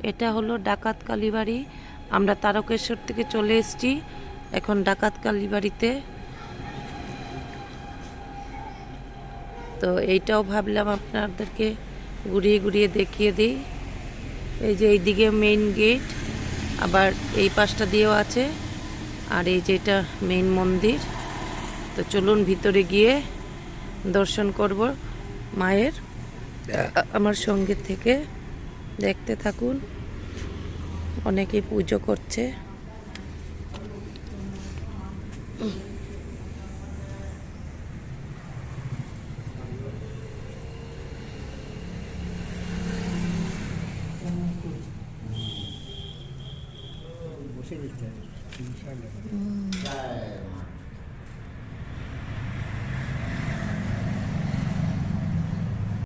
এটা হলো ডাকাত কালীবাড়ি। আমরা তারকেশ্বর থেকে চলে এসেছি এখন ডাকাত কালীবাড়িতে। তো এইটাও ভাবলাম আপনাদেরকে ঘুরিয়ে ঘুরিয়ে দেখিয়ে দিই। এই যে এইদিকে মেইন গেট, আবার এই পাশটা দিয়েও আছে, আর এই যে এটা মেইন মন্দির। তো চলুন ভিতরে গিয়ে দর্শন করব মায়ের। আমার সঙ্গে থেকে দেখতে থাকুন। অনেকেই পুজো করছে।